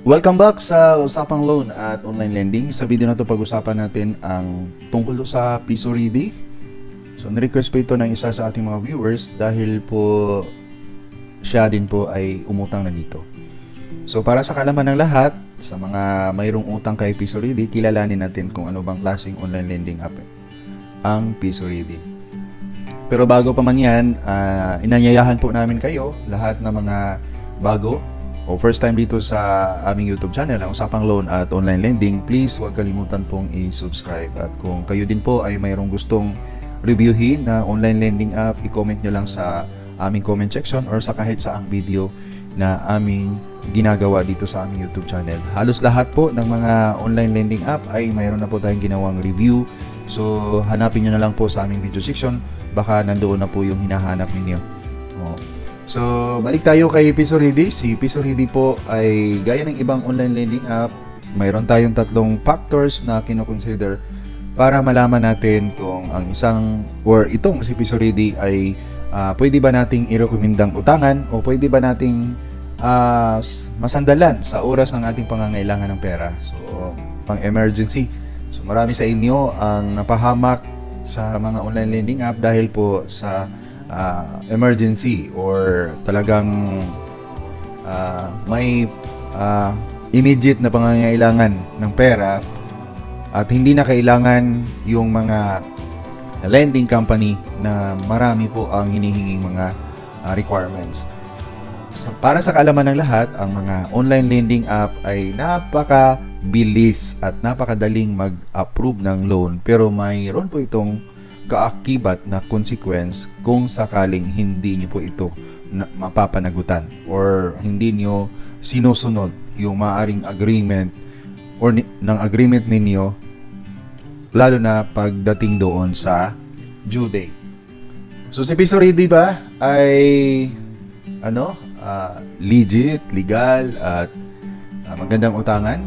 Welcome back sa Usapang Loan at Online Lending. Sa video na to pag-usapan natin ang tungkol sa Piso Ready. So, na-request po ito ng isa sa ating mga viewers dahil po siya din po ay umutang na dito. So, para sa kalaman ng lahat, sa mga mayroong utang kay Piso Ready, kilalanin natin kung ano bang klaseng online lending app ang Piso Ready. Pero bago pa man yan, inanyayahan po namin kayo, lahat ng mga bago o first time dito sa aming YouTube channel, ang Usapang Loan at Online Lending, please huwag kalimutan pong i-subscribe. At kung kayo din po ay mayroong gustong reviewin na online lending app, i-comment nyo lang sa aming comment section or sa kahit saang video na aming ginagawa dito sa aming YouTube channel. Halos lahat po ng mga online lending app ay mayroon na po tayong ginawang review. So hanapin nyo na lang po sa aming video section, baka nandoon na po yung hinahanap ninyo. So, balik tayo kay Piso Ready. Si Piso Ready po ay gaya ng ibang online lending app, mayroon tayong tatlong factors na kinoconsider para malaman natin kung ang isang or itong si Piso Ready ay pwede ba nating i-recommendang utangan o pwede ba nating masandalan sa oras ng ating pangangailangan ng pera. So, pang emergency. So, marami sa inyo ang napahamak sa mga online lending app dahil po sa emergency or talagang may immediate na pangangailangan ng pera at hindi na kailangan yung mga lending company na marami po ang hinihinging mga requirements. So, para sa kaalaman ng lahat, ang mga online lending app ay napakabilis at napakadaling mag-approve ng loan, pero mayroon po itong kaakibat na consequence kung sakaling hindi niyo po ito mapapanagutan or hindi niyo sinusunod yung maaring agreement or ng agreement ninyo, lalo na pagdating doon sa due date. So si Piso Ready ba ay legit, legal at magandang utangan?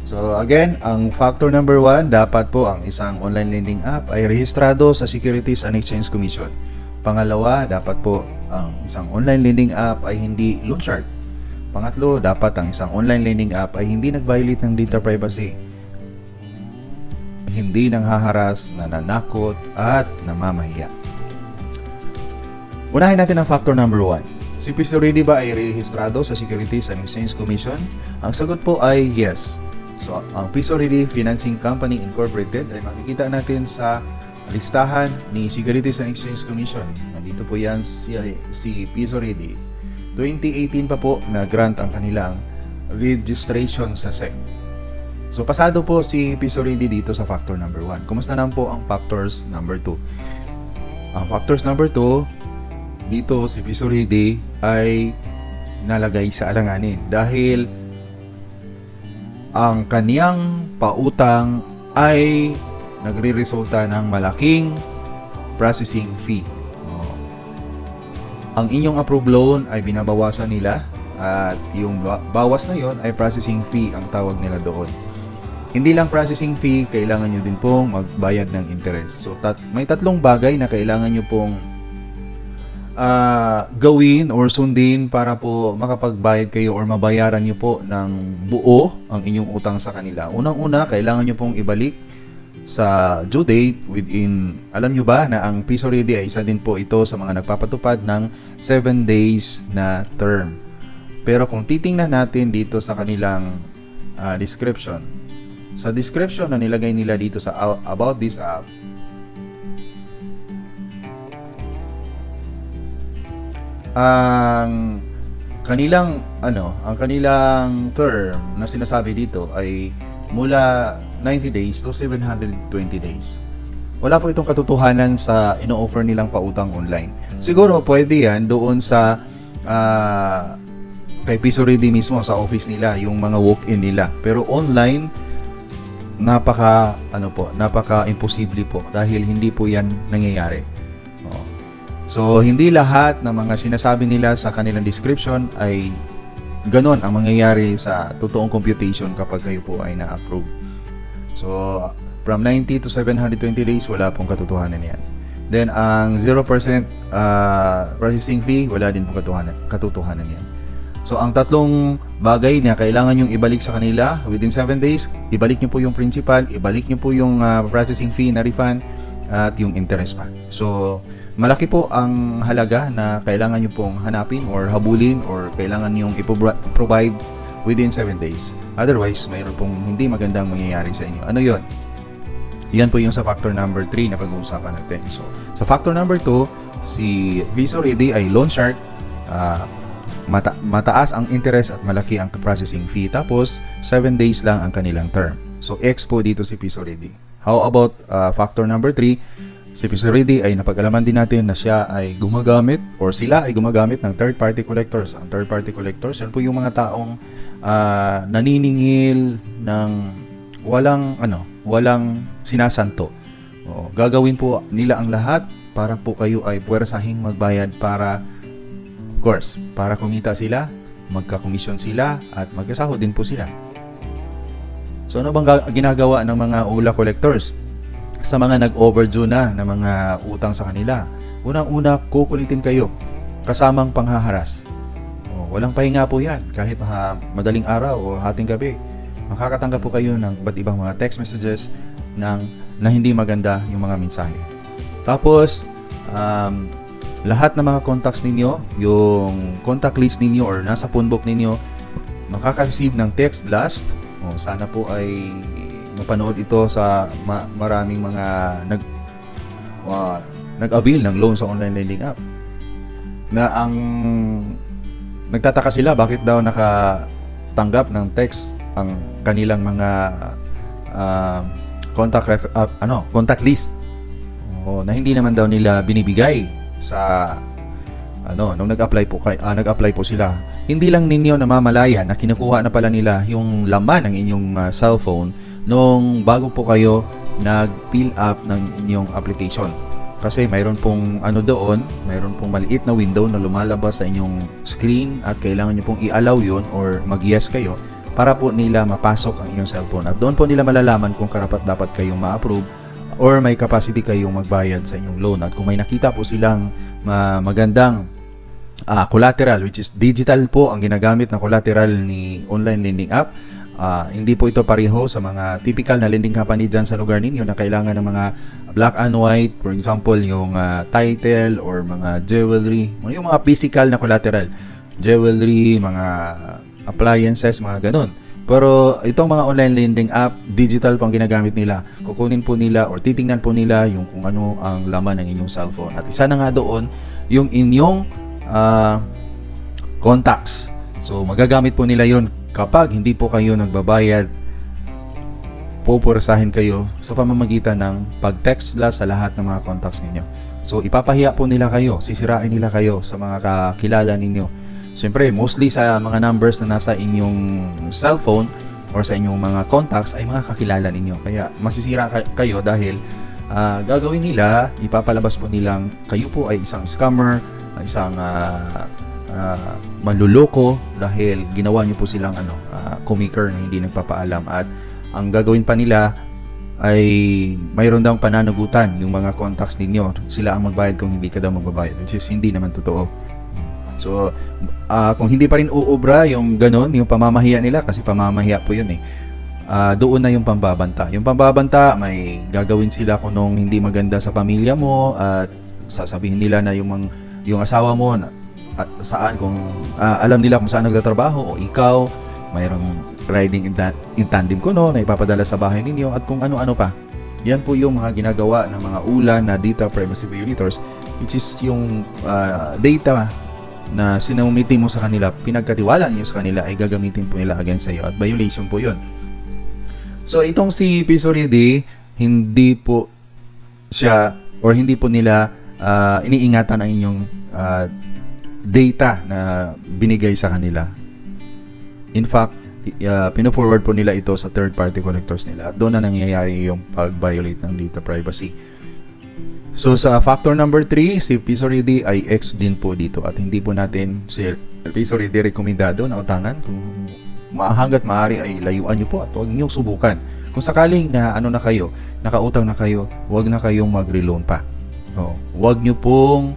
So again, ang factor number 1, dapat po ang isang online lending app ay rehistrado sa Securities and Exchange Commission. Pangalawa, dapat po ang isang online lending app ay hindi loan shark. Pangatlo, dapat ang isang online lending app ay hindi nag-violate ng data privacy, hindi nanghaharas, nananakot at namamahiya. Unahin natin ang factor number 1. Si Piso Ready ba ay rehistrado sa Securities and Exchange Commission? Ang sagot po ay yes. So, ang Piso Ready Financing Company Incorporated ay makikita natin sa listahan ni Securities and Exchange Commission. Nandito po yan si Piso Ready. 2018 pa po na grant ang kanilang registration sa SEC. So, pasado po si Piso Ready dito sa factor number 1. Kumusta naman po ang factors number 2? Ang factors number 2, dito si Piso Ready ay nalagay sa alanganin dahil ang kaniyang pautang ay nagre-resulta ng malaking processing fee. Ang inyong approved loan ay binabawasan nila at yung bawas na yon ay processing fee ang tawag nila doon. Hindi lang processing fee, kailangan nyo din pong magbayad ng interest. So may tatlong bagay na kailangan nyo pong gawin or sundin para po makapagbayad kayo or mabayaran nyo po ng buo ang inyong utang sa kanila. Unang-una, kailangan nyo pong ibalik sa due date within, alam nyo ba na ang Piso Ready ay isa din po ito sa mga nagpapatupad ng 7 days na term. Pero kung titingnan natin dito sa kanilang description, sa description na nilagay nila dito sa about this app, ang kanilang term na sinasabi dito ay mula 90 days to 720 days. Wala po itong katotohanan sa ino-offer nilang pautang online. Siguro pwede yan doon sa kay Piso Ready mismo sa office nila, yung mga walk-in nila. Pero online, napaka imposible po dahil hindi po yan nangyayari. So, hindi lahat ng mga sinasabi nila sa kanilang description ay ganon ang mangyayari sa totoong computation kapag kayo po ay na-approve. So, from 90 to 720 days, wala pong katotohanan yan. Then, ang 0% processing fee, wala din pong katotohanan yan. So ang tatlong bagay na kailangan yung ibalik sa kanila within 7 days, ibalik nyo po yung principal, ibalik nyo po yung processing fee na refund, at yung interest pa. So malaki po ang halaga na kailangan nyo pong hanapin or habulin or kailangan yung provide within 7 days. Otherwise, mayroon pong hindi magandang mangyayari sa inyo. Ano yon? Yan po yung sa factor number 3 na pag-uusapan natin. So, sa factor number 2, si VisoReady ay loan shark. Mataas ang interest at malaki ang processing fee. Tapos, 7 days lang ang kanilang term. So, X po dito si VisoReady. How about factor number 3? Si VisoReady ay napag-alaman din natin na siya ay gumagamit or sila ay gumagamit ng third-party collectors. Ang third-party collectors, yan po yung mga taong naniningil ng walang sinasanto. Gagawin po nila ang lahat para po kayo ay puwersahing magbayad para, of course, para kumita sila, magkakomisyon sila, at magkasahod din po sila. So ano bang ginagawa ng mga ULA collectors sa mga nag-overdue na ng mga utang sa kanila? Unang-una, kukulitin kayo kasamang panghaharas. Walang pahinga po yan. Kahit madaling araw o hating gabi, makakatanggap po kayo ng iba't ibang mga text messages na hindi maganda yung mga mensahe. Tapos, lahat ng mga contacts ninyo, yung contact list ninyo or nasa phone book ninyo, makaka-receive ng text blast. Sana po ay mapanood ito sa maraming mga nag-avail ng loan sa online lending app. Na ang nagtataka sila bakit daw nakatanggap ng text ang kanilang mga contact list na hindi naman daw nila binibigay sa nung nag-apply po sila. Hindi lang ninyo namamalayan na kinukuha na pala nila yung laman ng inyong cellphone nung bago po kayo nag-fill up ng inyong application. Kasi mayroon pong mayroon pong maliit na window na lumalabas sa inyong screen at kailangan nyo pong i-allow yun or mag-yes kayo para po nila mapasok ang inyong cellphone. At doon po nila malalaman kung karapat-dapat kayong ma-approve or may capacity kayong magbayad sa inyong loan. At kung may nakita po silang magandang collateral, which is digital po ang ginagamit na collateral ni online lending app, hindi po ito pareho sa mga typical na lending company dyan sa lugar ninyo na kailangan ng mga black and white, for example, yung title or mga jewelry, yung mga physical na collateral, jewelry, mga appliances, mga ganun. Pero itong mga online lending app, digital pang ginagamit nila. Kukunin po nila or titingnan po nila yung kung ano ang laman ng inyong cellphone. At isa na nga doon, yung inyong contacts. So magagamit po nila yon kapag hindi po kayo nagbabayad, pupurasahin kayo sa pamamagitan ng pag-text blast sa lahat ng mga contacts ninyo. So ipapahiya po nila kayo, sisirain nila kayo sa mga kakilala ninyo. Siyempre, mostly sa mga numbers na nasa inyong cellphone or sa inyong mga contacts ay mga kakilala ninyo. Kaya masisira kayo dahil gagawin nila, ipapalabas po nilang kayo po ay isang scammer, isang manluloko dahil ginawa niyo po silang comicker na hindi nagpapaalam. At ang gagawin pa nila ay mayroon daw pananagutan yung mga contacts ninyo. Sila ang magbayad kung hindi ka daw magbabayad, which is hindi naman totoo. So, kung hindi pa rin uubra yung ganon, yung pamamahiya nila, kasi pamamahiya po yun doon na yung pambabanta. Yung pambabanta, may gagawin sila kung nung hindi maganda sa pamilya mo at sasabihin nila na yung asawa mo at saan, kung alam nila kung saan nagtatrabaho o ikaw, mayroong riding in tandem ko na ipapadala sa bahay ninyo at kung ano-ano pa. Yan po yung mga ginagawa ng mga ULA na data privacy violators, which is yung data na sinamitin mo sa kanila, pinagkatiwala niyo sa kanila ay gagamitin po nila against sa iyo at violation po yun. So itong si VisoReady, hindi po siya or hindi po nila iniingatan ang inyong data na binigay sa kanila. In fact, pino-forward po nila ito sa third-party collectors nila at doon na nangyayari yung pag-violate ng data privacy. So sa factor number 3, si VisoReady ay X din po dito at hindi po natin si VisoReady rekomendado na utangan. Kung hanggat maaari ay layuan nyo po at huwag nyo subukan. Kung sakaling na na kayo, nakautang na kayo, huwag na kayong mag-reloan pa. Huwag nyo pong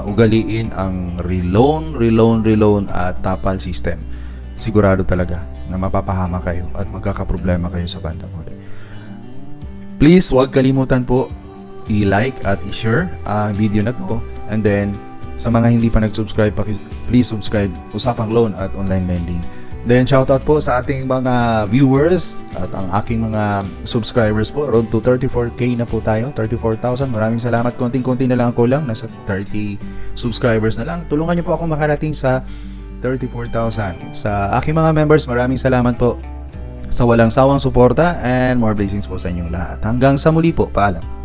ugaliin ang reloan at tapal system. Sigurado talaga na mapapahama kayo at magkakaproblema kayo sa bandang huli. Please, huwag kalimutan po i-like at i-share ang video na to. And then, sa mga hindi pa nag-subscribe, please subscribe Usapang Loan at Online Lending. Then, shoutout po sa ating mga viewers at ang aking mga subscribers po. Road to 34K na po tayo, 34,000. Maraming salamat. Konting-konti na lang ako lang. Nasa 30 subscribers na lang. Tulungan niyo po ako makarating sa 34,000. Sa aking mga members, maraming salamat po sa walang sawang suporta and more blessings po sa inyong lahat. Hanggang sa muli po. Paalam.